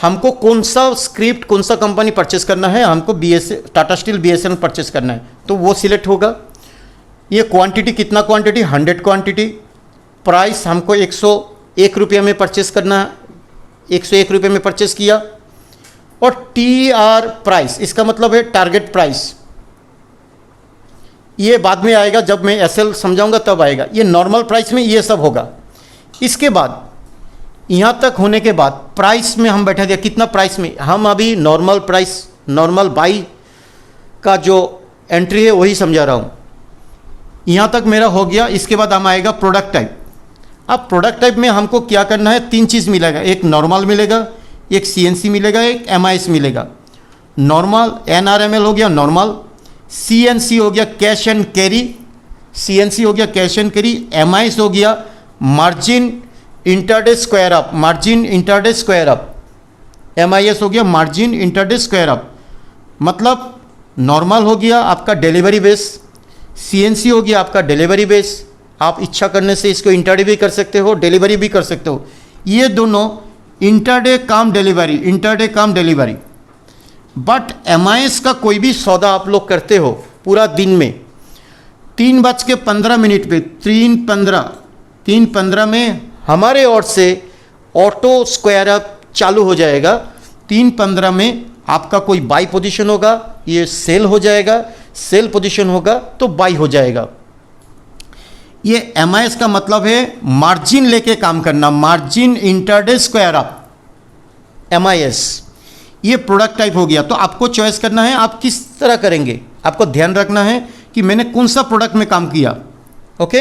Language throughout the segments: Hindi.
हमको कौन सा स्क्रिप्ट, कौन सा कंपनी परचेस करना है, हमको टाटा स्टील BSNL परचेस करना है, तो वो सिलेक्ट होगा। ये क्वांटिटी, कितना क्वांटिटी, 100 क्वांटिटी। प्राइस हमको 101 रुपये में परचेस करना है, 101 रुपये में परचेस किया। और TR प्राइस, इसका मतलब है टारगेट प्राइस, ये बाद में आएगा, जब मैं SL समझाऊंगा तब आएगा। ये नॉर्मल प्राइस में ये सब होगा। इसके बाद यहाँ तक होने के बाद प्राइस में हम बैठा दिया, कितना प्राइस में, हम अभी नॉर्मल प्राइस, नॉर्मल बाई का जो एंट्री है वही समझा रहा हूँ। यहाँ तक मेरा हो गया। इसके बाद हम आएगा प्रोडक्ट टाइप। अब प्रोडक्ट टाइप में हमको क्या करना है, 3 चीज़ मिलेगा, एक नॉर्मल मिलेगा, एक CNC मिलेगा, एक MIS मिलेगा। नॉर्मल NRML हो गया नॉर्मल, CNC हो गया कैश एंड कैरी, CNC हो गया कैश एंड कैरी, MIS हो गया margin intraday square up, margin intraday square up, MIS हो गया मार्जिन इंटरडे स्क्वायर अप। मतलब नॉर्मल हो गया आपका डिलीवरी बेस, CNC हो गया आपका डिलीवरी बेस, आप इच्छा करने से इसको इंटरडे भी कर सकते हो, डिलीवरी भी कर सकते हो। ये दोनों इंटरडे काम डिलीवरी, इंटरडे काम डिलीवरी। बट MIS का कोई भी सौदा आप लोग करते हो पूरा दिन में 3:15 पे, 3:15 में हमारे ओर से ऑटो स्क्वायर अप चालू हो जाएगा। 3:15 में आपका कोई बाई पोजीशन होगा, ये सेल हो जाएगा, सेल पोजीशन होगा तो बाई हो जाएगा। ये MIS का मतलब है मार्जिन लेके काम करना, margin intraday square up, MIS। ये प्रोडक्ट टाइप हो गया। तो आपको चॉइस करना है आप किस तरह करेंगे, आपको ध्यान रखना है कि मैंने कौन सा प्रोडक्ट में काम किया। ओके,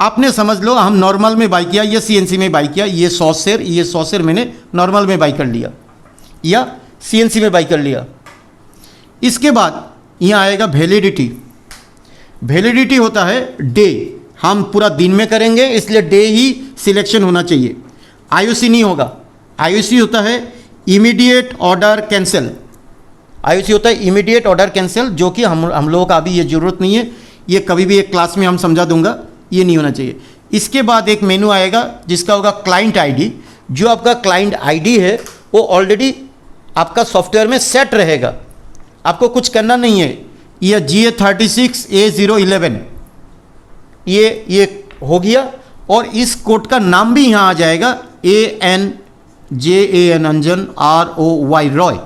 आपने समझ लो हम नॉर्मल में बाई किया, ये CNC में बाई किया, ये 100 शेयर मैंने नॉर्मल में बाई कर लिया या CNC में बाई कर लिया। इसके बाद यहाँ आएगा वैलिडिटी। वैलिडिटी होता है डे, हम पूरा दिन में करेंगे इसलिए डे ही सिलेक्शन होना चाहिए, IOC नहीं होगा। IOC होता है इमीडिएट ऑर्डर कैंसिल, IOC होता है इमीडिएट ऑर्डर कैंसिल, जो कि हम लोगों का अभी ये ज़रूरत नहीं है, ये कभी भी एक क्लास में हम समझा दूंगा, ये नहीं होना चाहिए। इसके बाद एक मेनू आएगा जिसका होगा क्लाइंट ID। जो आपका क्लाइंट ID है वो ऑलरेडी आपका सॉफ्टवेयर में सेट रहेगा, आपको कुछ करना नहीं है। ये GA36A011 ये हो गया। और इस कोड का नाम भी यहाँ आ जाएगा, ANJAN अंजन ROY रॉय।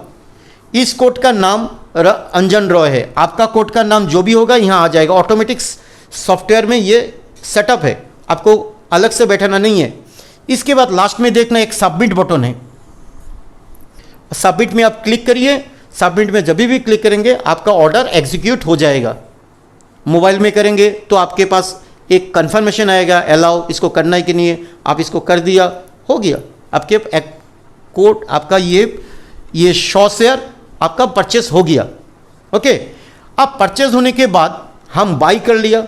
इस कोड का नाम अंजन रॉय है। आपका कोड का नाम जो भी होगा यहाँ आ जाएगा, ऑटोमेटिक सॉफ्टवेयर में ये सेटअप है, आपको अलग से बैठाना नहीं है। इसके बाद लास्ट में देखना एक सबमिट बटन है, सबमिट में आप क्लिक करिए। सबमिट में जब भी क्लिक करेंगे आपका ऑर्डर एग्जीक्यूट हो जाएगा। मोबाइल में करेंगे तो आपके पास एक कंफर्मेशन आएगा, अलाउ इसको करना है कि नहीं है, आप इसको कर दिया, हो गया आपके कोड, आपका ये 100 शेयर आपका परचेस हो गया। ओके, अब परचेस होने के बाद हम बाई कर लिया,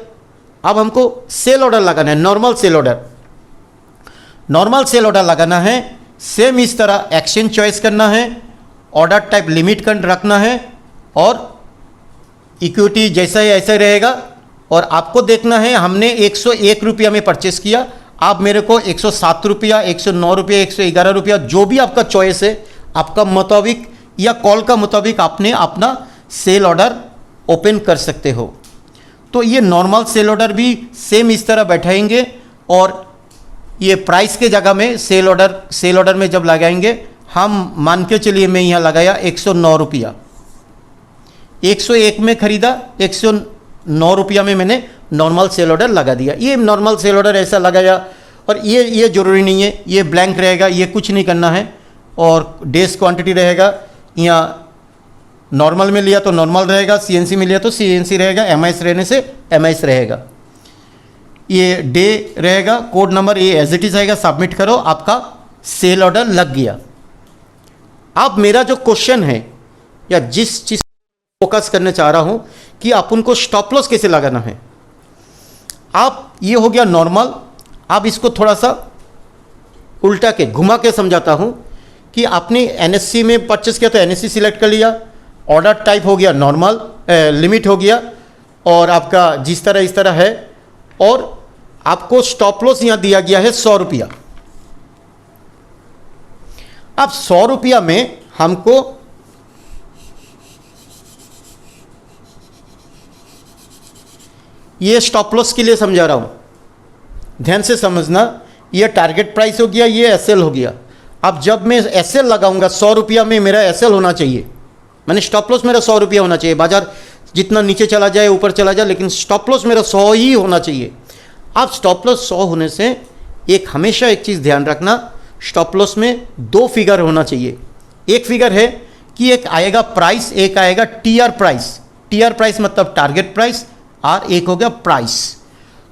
अब हमको सेल ऑर्डर लगाना है, normal sell order. Normal sell order लगाना है, सेम इस तरह एक्सचेंज चॉइस करना है, ऑर्डर टाइप लिमिट कर रखना है और इक्विटी जैसा ही ऐसा रहेगा। और आपको देखना है हमने 101 रुपया में परचेस किया, आप मेरे को 107 रुपया, 109 रुपया, 111 रुपया, जो भी आपका चॉइस है, आपका मुताबिक या कॉल का मुताबिक आपने अपना सेल ऑर्डर ओपन कर सकते हो। तो ये नॉर्मल सेल ऑर्डर भी सेम इस तरह बैठाएंगे और ये प्राइस के जगह में सेल ऑर्डर में जब लगाएंगे, हम मान के चलिए मैं यहाँ लगाया 109 रुपया, 101 में खरीदा, 109 रुपया में मैंने नॉर्मल सेल ऑर्डर लगा दिया। ये नॉर्मल सेल ऑर्डर ऐसा लगाया। और ये ज़रूरी नहीं है, ये ब्लैंक रहेगा, ये कुछ नहीं करना है। और डेज क्वांटिटी रहेगा, यहाँ नॉर्मल में लिया तो नॉर्मल रहेगा, CNC में लिया तो CNC रहेगा, MIS रहने से MIS रहेगा। ये डे रहेगा, कोड नंबर ये एज इट इज़ आएगा, सबमिट करो, आपका सेल ऑर्डर लग गया। अब मेरा जो क्वेश्चन है या जिस चीज़ फोकस करने चाह रहा हूँ कि आप उनको स्टॉप लॉस कैसे लगाना है। आप ये हो गया नॉर्मल। अब इसको थोड़ा सा उल्टा के घुमा के समझाता हूँ कि आपने NSC में परचेस किया तो NSC सिलेक्ट कर लिया, ऑर्डर टाइप हो गया नॉर्मल, लिमिट हो गया और आपका जिस तरह इस तरह है। और आपको स्टॉप लॉस यहाँ दिया गया है 100 रुपया। अब 100 रुपया में हमको ये स्टॉप लॉस के लिए समझा रहा हूं, ध्यान से समझना। ये टारगेट प्राइस हो गया, ये एसएल हो गया। अब जब मैं एसएल लगाऊंगा 100 रुपया में मेरा एसएल होना चाहिए, मैंने स्टॉप लॉस मेरा 100 रुपया होना चाहिए। बाजार जितना नीचे चला जाए ऊपर चला जाए, लेकिन स्टॉप लॉस मेरा 100 ही होना चाहिए। अब स्टॉप लॉस 100 होने से एक हमेशा एक चीज़ ध्यान रखना, स्टॉप लॉस में 2 फिगर होना चाहिए। एक फिगर है कि एक आएगा प्राइस, एक आएगा टीआर प्राइस। टीआर प्राइस मतलब टारगेट प्राइस, और एक हो गया प्राइस।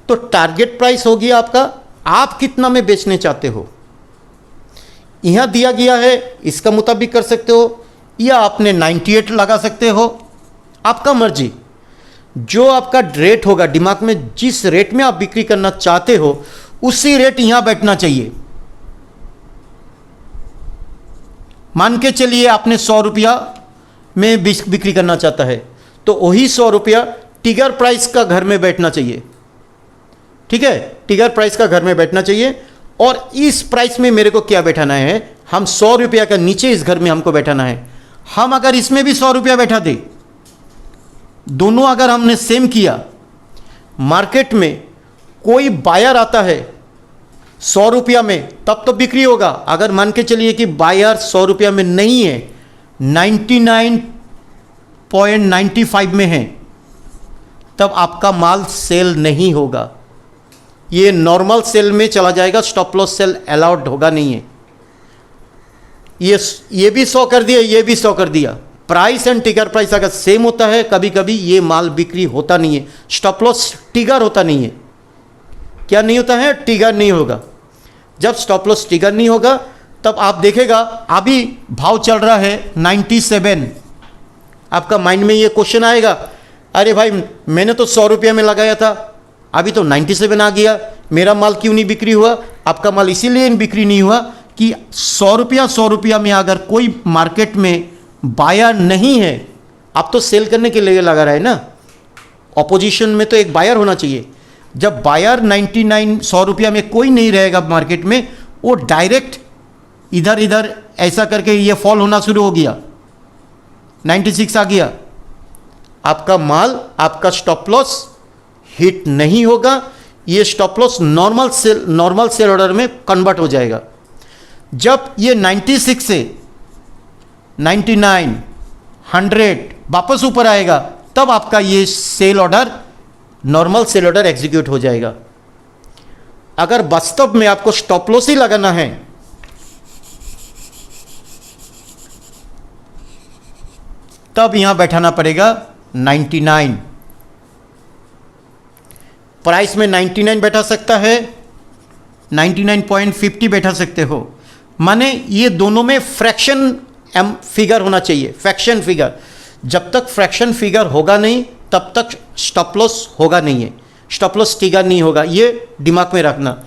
तो टारगेट प्राइस हो गया आपका, आप कितना में बेचने चाहते हो, यहां दिया गया है, इसका मुताबिक कर सकते हो, या आपने 98 लगा सकते हो, आपका मर्जी। जो आपका रेट होगा दिमाग में, जिस रेट में आप बिक्री करना चाहते हो उसी रेट यहां बैठना चाहिए। मान के चलिए आपने 100 रुपया में बिक्री करना चाहता है, तो वही 100 रुपया टिगर प्राइस का घर में बैठना चाहिए। ठीक है, टिगर प्राइस का घर में बैठना चाहिए। और इस प्राइस में मेरे को क्या बैठाना है, हम 100 रुपया का नीचे इस घर में हमको बैठाना है। हम अगर इसमें भी 100 रुपया बैठा दे, दोनों अगर हमने सेम किया, मार्केट में कोई बायर आता है 100 रुपया में, तब तो बिक्री होगा। अगर मान के चलिए कि बायर 100 रुपया में नहीं है, 99.95 में है, तब आपका माल सेल नहीं होगा। ये नॉर्मल सेल में चला जाएगा, स्टॉप लॉस सेल अलाउड होगा नहीं है। ये भी 100 कर दिया, ये भी 100 कर दिया। प्राइस एंड टिगर प्राइस अगर सेम होता है, कभी कभी ये माल बिक्री होता नहीं है, स्टॉप लॉस टिगर होता नहीं है। क्या नहीं होता है, टिगर नहीं होगा। जब स्टॉप लॉस टिगर नहीं होगा, तब आप देखेगा अभी भाव चल रहा है 97। आपका माइंड में ये क्वेश्चन आएगा, अरे भाई मैंने तो 100 रुपये में लगाया था, अभी तो 97 आ गया, मेरा माल क्यों नहीं बिक्री हुआ। आपका माल इसीलिए बिक्री नहीं हुआ कि 100 रुपया में अगर कोई मार्केट में बायर नहीं है, आप तो सेल करने के लिए लगा रहा है ना, ऑपोजिशन में तो एक बायर होना चाहिए। जब बायर 100 रुपया में कोई नहीं रहेगा मार्केट में, वो डायरेक्ट इधर इधर ऐसा करके ये फॉल होना शुरू हो गया, 96 आ गया, आपका माल, आपका स्टॉप लॉस हिट नहीं होगा। ये stop loss normal sell order में कन्वर्ट हो जाएगा। जब ये 96 से 99, 100 वापस ऊपर आएगा, तब आपका ये sell order, normal sell order execute हो जाएगा। अगर वास्तव में आपको स्टॉप लॉस ही लगाना है, तब यहां बैठाना पड़ेगा 99। प्राइस में 99 बैठा सकता है, 99.50 बैठा सकते हो। माने ये दोनों में फ्रैक्शन फिगर होना चाहिए, फ्रैक्शन फिगर। जब तक फ्रैक्शन फिगर होगा नहीं, तब तक स्टॉप लॉस होगा नहीं है, स्टॉप लॉस टिगर नहीं होगा। ये दिमाग में रखना।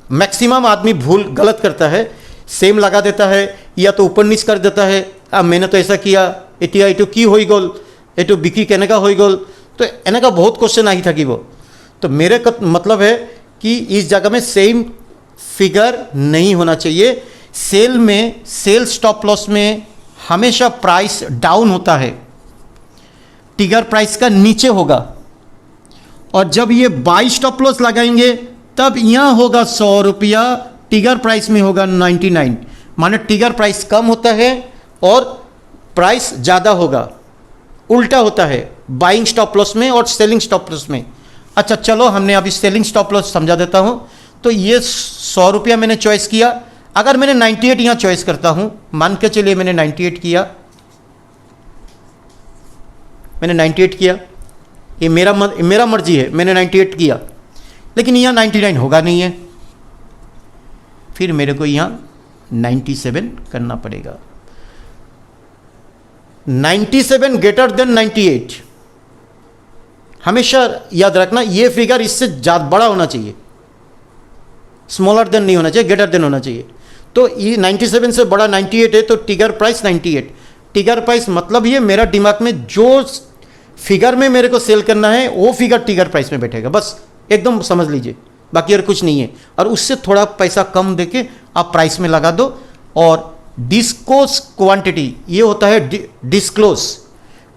मैक्सिमम आदमी गलत करता है, सेम लगा देता है या तो ऊपर नीच कर देता है। अब मैंने तो ऐसा किया, एटू की होई गोल, एटू बिक्री कहने का होई गोल, तो एने का बहुत क्वेश्चन आई था कि वो, तो मेरे का मतलब है कि इस जगह में सेम फिगर नहीं होना चाहिए। सेल में, सेल स्टॉप लॉस में हमेशा प्राइस डाउन होता है, टिगर प्राइस का नीचे होगा। और जब ये बाई स्टॉप लॉस लगाएंगे, तब यहां होगा 100 रुपया, टिगर प्राइस में होगा 99। माने टिगर प्राइस कम होता है और प्राइस ज़्यादा होगा, उल्टा होता है बाइंग स्टॉप लॉस में और सेलिंग स्टॉप लॉस में। अच्छा चलो, हमने अभी सेलिंग स्टॉप लॉस समझा देता हूं। तो ये 100 रुपया मैंने चॉइस किया। अगर मैंने 98 यहां चॉइस करता हूं, मान के चलिए मैंने 98 किया, मैंने 98 किया, ये मेरा मर्जी है, मैंने 98 किया, लेकिन यहाँ 99 होगा नहीं है, फिर मेरे को यहाँ 97 करना पड़ेगा। 97 ग्रेटर देन 98। हमेशा याद रखना, ये फिगर इससे ज़्यादा बड़ा होना चाहिए, स्मॉलर देन नहीं होना चाहिए, ग्रेटर देन होना चाहिए। तो ये 97 से बड़ा 98 है, तो टिगर प्राइस 98। टिगर प्राइस मतलब ये मेरा दिमाग में जो फिगर में मेरे को सेल करना है, वो फिगर टिगर प्राइस में बैठेगा, बस एकदम समझ लीजिए, बाकी और कुछ नहीं है। और उससे थोड़ा पैसा कम देके आप प्राइस में लगा दो और डिस्क्लोज क्वांटिटी, ये होता है डिस्क्लोज।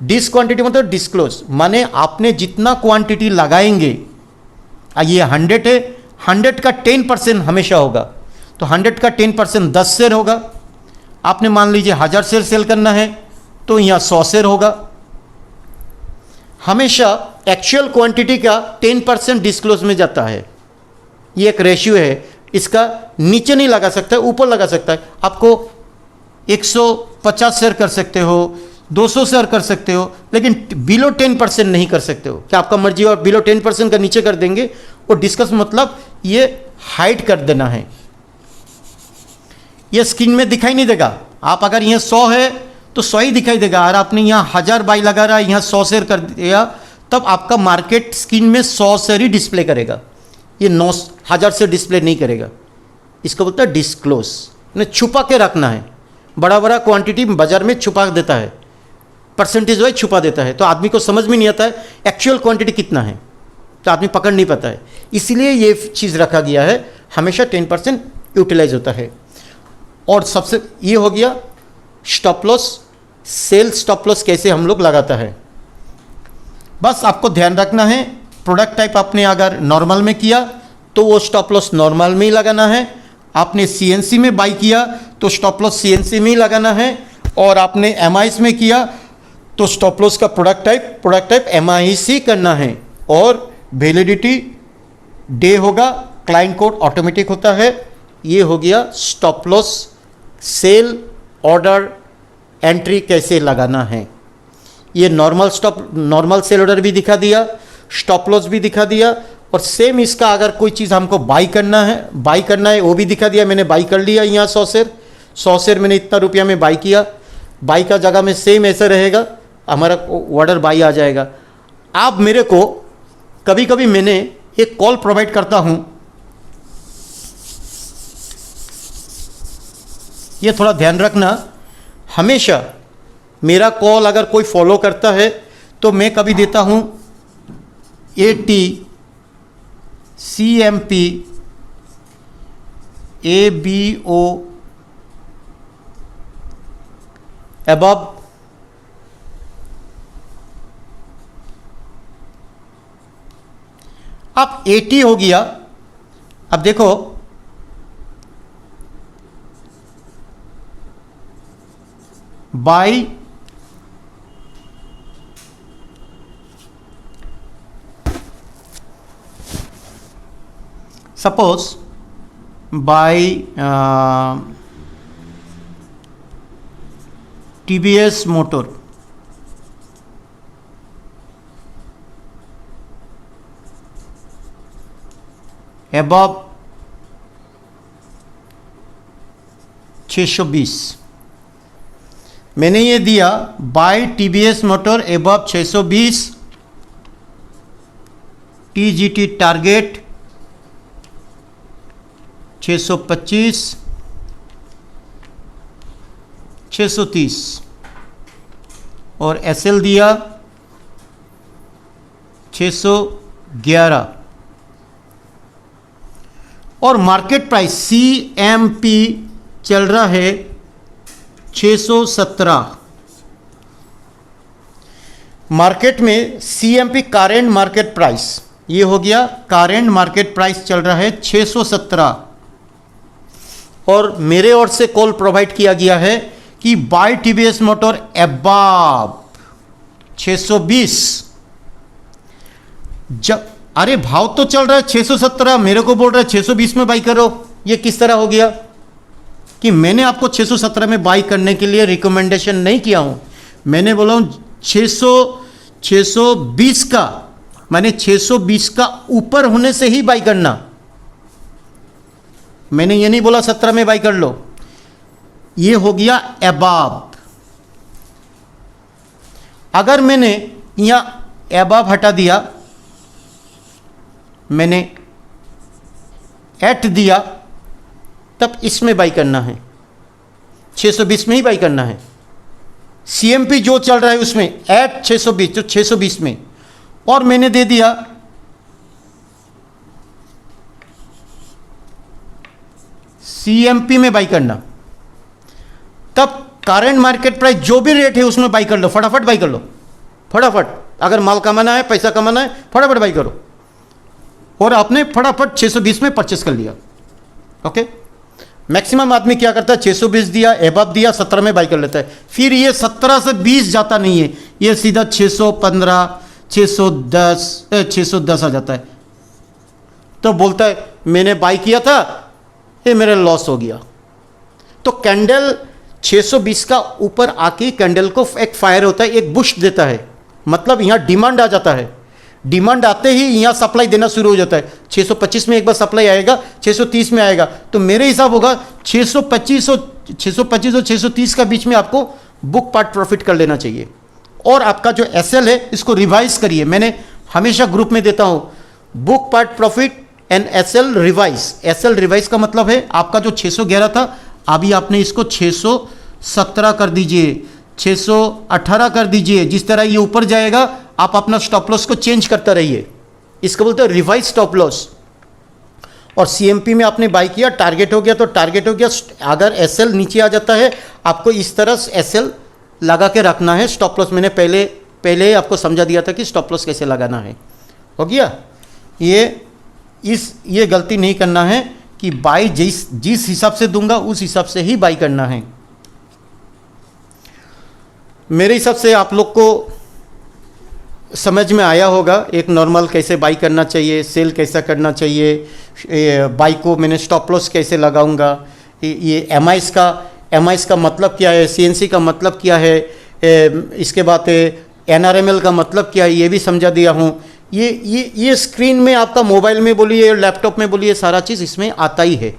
डिस क्वांटिटी मतलब डिस्क्लोज, माने आपने जितना क्वांटिटी लगाएंगे, ये 100 है, 100 का 10% हमेशा होगा, तो 100 का 10% 10 शेयर होगा। आपने मान लीजिए 1000 शेयर सेल करना है तो यहाँ 100 शेयर होगा। हमेशा एक्चुअल क्वांटिटी का 10% डिस्क्लोज में जाता है, ये एक रेशियो है, इसका नीचे नहीं लगा सकता है, ऊपर लगा सकता है। आपको 150 शेयर कर सकते हो, 200 शेयर कर सकते हो, लेकिन बिलो 10% नहीं कर सकते हो। क्या आपका मर्जी और बिलो 10% का नीचे कर देंगे, और डिस्कस मतलब ये हाइड कर देना है, ये स्क्रीन में दिखाई नहीं देगा। आप अगर यहाँ 100 है तो 100 ही दिखाई देगा, और आपने यहाँ 1000 बाई लगा रहा है, यहाँ 100 शेयर कर दिया, तब आपका मार्केट स्क्रीन में 100 शेयर ही डिस्प्ले करेगा, ये 9000 से डिस्प्ले नहीं करेगा। इसको बोलता है डिस्क्लोज, छुपा के रखना है। बड़ा बड़ा क्वांटिटी बाजार में छुपा देता है, परसेंटेज वाइज छुपा देता है, तो आदमी को समझ में नहीं आता है एक्चुअल क्वांटिटी कितना है, तो आदमी पकड़ नहीं पाता है। इसलिए ये चीज़ रखा गया है, हमेशा 10% यूटिलाइज होता है। और सबसे ये हो गया stop loss, sell stop loss कैसे हम लोग लगाता है। बस आपको ध्यान रखना है, प्रोडक्ट टाइप आपने अगर नॉर्मल में किया तो वो स्टॉप लॉस नॉर्मल में ही लगाना है। आपने सीएनसी में बाई किया तो स्टॉप लॉस सीएनसी में ही लगाना है, और आपने एमआईएस में किया तो स्टॉप लॉस का प्रोडक्ट टाइप एमआईसी करना है। और वैलिडिटी डे होगा, क्लाइंट कोड ऑटोमेटिक होता है। ये हो गया stop loss, sell order entry कैसे लगाना है। ये नॉर्मल सेल ऑर्डर भी दिखा दिया, स्टॉप लॉस भी दिखा दिया, और सेम इसका अगर कोई चीज़ हमको बाई करना है वो भी दिखा दिया। मैंने बाई कर लिया यहाँ 100 शेयर मैंने इतना रुपया में बाई किया, बाई का जगह में सेम ऐसे रहेगा, हमारा ऑर्डर बाई आ जाएगा। आप मेरे को कभी कभी मैंने एक कॉल प्रोवाइड करता हूँ, ये थोड़ा ध्यान रखना, हमेशा मेरा कॉल अगर कोई फॉलो करता है तो मैं कभी देता हूँ AT CMP ABO above, अब 80 हो गया। अब देखो buy suppose buy TVS motor, above 620। मैंने ये दिया buy TVS motor above 620, TGT target 625, 630, और SL दिया 611, और मार्केट प्राइस CMP चल रहा है 617। मार्केट में CMP करेंट मार्केट प्राइस, ये हो गया करेंट मार्केट प्राइस चल रहा है 617, और मेरे ओर से कॉल प्रोवाइड किया गया है कि बाय TVS मोटर अबव 620। जब अरे भाव तो चल रहा है 617, मेरे को बोल रहा है 620 में बाई करो, ये किस तरह हो गया कि मैंने आपको 617 में बाई करने के लिए रिकमेंडेशन नहीं किया हूं, मैंने बोला हूं 620 का, मैंने 620 का ऊपर होने से ही बाई करना, मैंने ये नहीं बोला 17 में बाई कर लो। ये हो गया अबव। अगर मैंने यहां अबव हटा दिया, मैंने एट दिया, तब इसमें बाई करना है, 620 में ही बाई करना है। CMP जो चल रहा है उसमें एट 620, तो 620 में, और मैंने दे दिया CMP में बाई करना। तब करंट मार्केट प्राइस जो भी रेट है उसमें बाई कर लो, फटाफट बाई कर लो, फटाफट। अगर माल कमाना है, पैसा कमाना है, फटाफट बाई करो। और आपने फटाफट 620 में परचेस कर लिया। ओके, मैक्सिमम आदमी क्या करता है, 620 दिया, एबव दिया, 17 में बाई कर लेता है। फिर ये 17 से 20 जाता नहीं है, ये सीधा 615, 610 आ जाता है। तो बोलता है मैंने बाई किया था, ये मेरा लॉस हो गया। तो कैंडल 620 का ऊपर आके कैंडल को एक फायर होता है, एक बुश देता है, मतलब यहाँ डिमांड आ जाता है। डिमांड आते ही यहाँ सप्लाई देना शुरू हो जाता है। 625 में एक बार सप्लाई आएगा, 630 में आएगा, तो मेरे हिसाब होगा 625 और 630 का बीच में आपको बुक पार्ट प्रॉफिट कर लेना चाहिए। और आपका जो एसएल है इसको रिवाइज करिए। मैंने हमेशा ग्रुप में देता हूँ book part profit and SL revise. SL revise का मतलब है आपका जो 611 था, अभी आपने इसको 617 कर दीजिए, 618 कर दीजिए। जिस तरह ये ऊपर जाएगा आप अपना स्टॉप लॉस को चेंज करते रहिए, इसको बोलते हैं रिवाइज स्टॉप लॉस। और सीएमपी में आपने बाई किया, टारगेट हो गया तो टारगेट हो गया। अगर एसएल नीचे आ जाता है आपको इस तरह एसएल लगा के रखना है। स्टॉप लॉस मैंने पहले आपको समझा दिया था कि स्टॉप लॉस कैसे लगाना है। हो गया, ये गलती नहीं करना है कि बाई जिस हिसाब से दूंगा उस हिसाब से ही बाई करना है। मेरे हिसाब से आप लोग को समझ में आया होगा एक नॉर्मल कैसे बाई करना चाहिए, सेल कैसा करना चाहिए, बाई को मैंने स्टॉप लॉस कैसे लगाऊंगा, ये एमआईएस का मतलब क्या है, सीएनसी का मतलब क्या है, इसके बाद एनआरएमएल का मतलब क्या है, ये भी समझा दिया हूँ। ये स्क्रीन में आपका मोबाइल में बोलिए, लैपटॉप में बोलिए, सारा चीज़ इसमें आता ही है।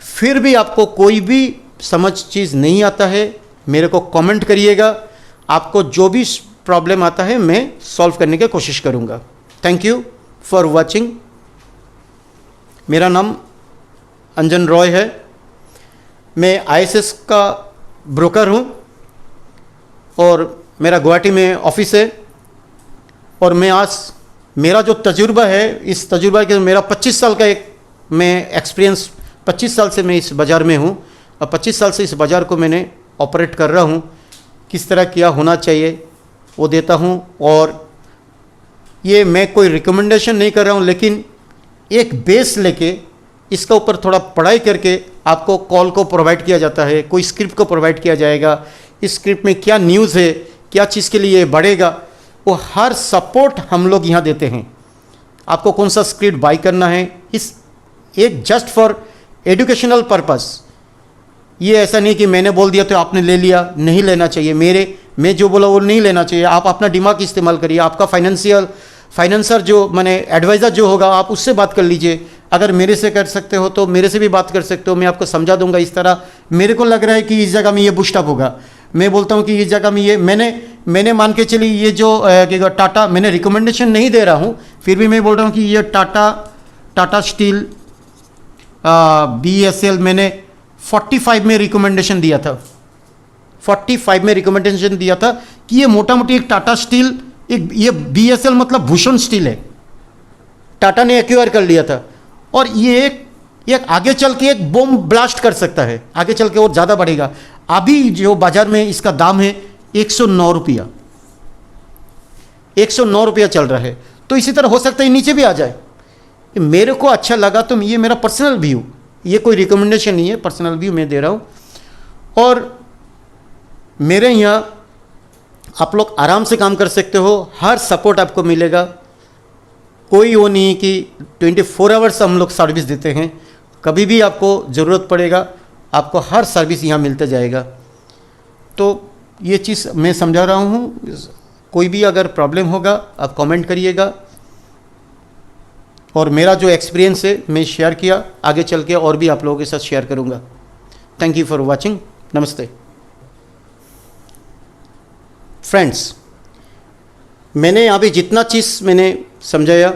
फिर भी आपको कोई भी समझ चीज़ नहीं आता है, मेरे को कमेंट करिएगा। आपको जो भी प्रॉब्लम आता है मैं सॉल्व करने की कोशिश करूँगा। Thank you for watching. मेरा नाम अंजन रॉय है, मैं आईएसएस का ब्रोकर हूँ और मेरा गुवाहाटी में ऑफिस है। और मैं आज मेरा जो तजुर्बा है, इस तजुर्बा के मेरा 25 साल का मैं एक्सपीरियंस, 25 साल से मैं इस बाज़ार में हूँ और 25 साल से इस बाज़ार को मैंने ऑपरेट कर रहा हूँ। किस तरह क्या होना चाहिए वो देता हूँ। और ये मैं कोई रिकमेंडेशन नहीं कर रहा हूँ, लेकिन एक बेस लेके इसका ऊपर थोड़ा पढ़ाई करके आपको कॉल को प्रोवाइड किया जाता है, कोई स्क्रिप्ट को प्रोवाइड किया जाएगा। इस स्क्रिप्ट में क्या न्यूज़ है, क्या चीज़ के लिए बढ़ेगा, वो हर सपोर्ट हम लोग यहाँ देते हैं। आपको कौन सा स्क्रिप्ट बाई करना है, इस एक जस्ट फॉर एजुकेशनल पर्पस। ये ऐसा नहीं कि मैंने बोल दिया तो आपने ले लिया, नहीं लेना चाहिए। मैं जो बोला वो नहीं लेना चाहिए। आप अपना दिमाग इस्तेमाल करिए। आपका फाइनेंसर जो मैंने एडवाइज़र जो होगा आप उससे बात कर लीजिए। अगर मेरे से कर सकते हो तो मेरे से भी बात कर सकते हो, मैं आपको समझा दूंगा। इस तरह मेरे को लग रहा है कि इस जगह में ये बूस्टअप होगा, मैं बोलता हूँ कि इस जगह में ये मैंने मान के चली, ये जो टाटा, मैंने रिकमेंडेशन नहीं दे रहा हूँ, फिर भी मैं बोल रहा हूँ कि ये टाटा स्टील BSL मैंने 45 में रिकमेंडेशन दिया था। 45 में रिकमेंडेशन दिया था कि ये मोटा मोटी एक टाटा स्टील, एक ये BSL मतलब भूषण स्टील है, टाटा ने एक्वायर कर लिया था। और ये एक आगे चल के एक बॉम्ब ब्लास्ट कर सकता है, आगे चल के और ज़्यादा बढ़ेगा। अभी जो बाजार में इसका दाम है 109 रुपया, 109 रुपया चल रहा है। तो इसी तरह हो सकता है नीचे भी आ जाए। मेरे को अच्छा लगा तो ये मेरा पर्सनल व्यू, ये कोई रिकमेंडेशन नहीं है, पर्सनल व्यू मैं दे रहा हूँ। और मेरे यहाँ आप लोग आराम से काम कर सकते हो, हर सपोर्ट आपको मिलेगा। कोई वो नहीं कि 24 आवर्स हम लोग सर्विस देते हैं, कभी भी आपको ज़रूरत पड़ेगा आपको हर सर्विस यहाँ मिलते जाएगा। तो ये चीज़ मैं समझा रहा हूँ। कोई भी अगर प्रॉब्लम होगा आप कमेंट करिएगा। और मेरा जो एक्सपीरियंस है मैं शेयर किया, आगे चल के और भी आप लोगों के साथ शेयर करूँगा। Thank you for watching. नमस्ते फ्रेंड्स। मैंने यहाँ पे जितना चीज़ मैंने समझाया,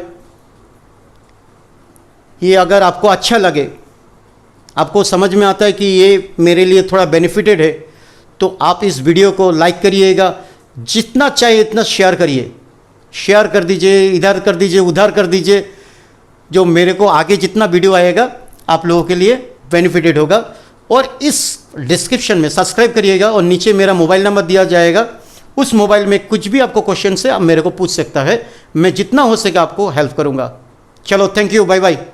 ये अगर आपको अच्छा लगे, आपको समझ में आता है कि ये मेरे लिए थोड़ा बेनिफिटेड है, तो आप इस वीडियो को लाइक करिएगा, जितना चाहिए इतना शेयर करिए, शेयर कर दीजिए, इधर कर दीजिए, उधर कर दीजिए। जो मेरे को आगे जितना वीडियो आएगा आप लोगों के लिए बेनिफिटेड होगा। और इस डिस्क्रिप्शन में सब्सक्राइब करिएगा और नीचे मेरा मोबाइल नंबर दिया जाएगा। उस मोबाइल में कुछ भी आपको क्वेश्चन है आप मेरे को पूछ सकता है, मैं जितना हो सके आपको हेल्प करूँगा। चलो, थैंक यू, बाय बाय।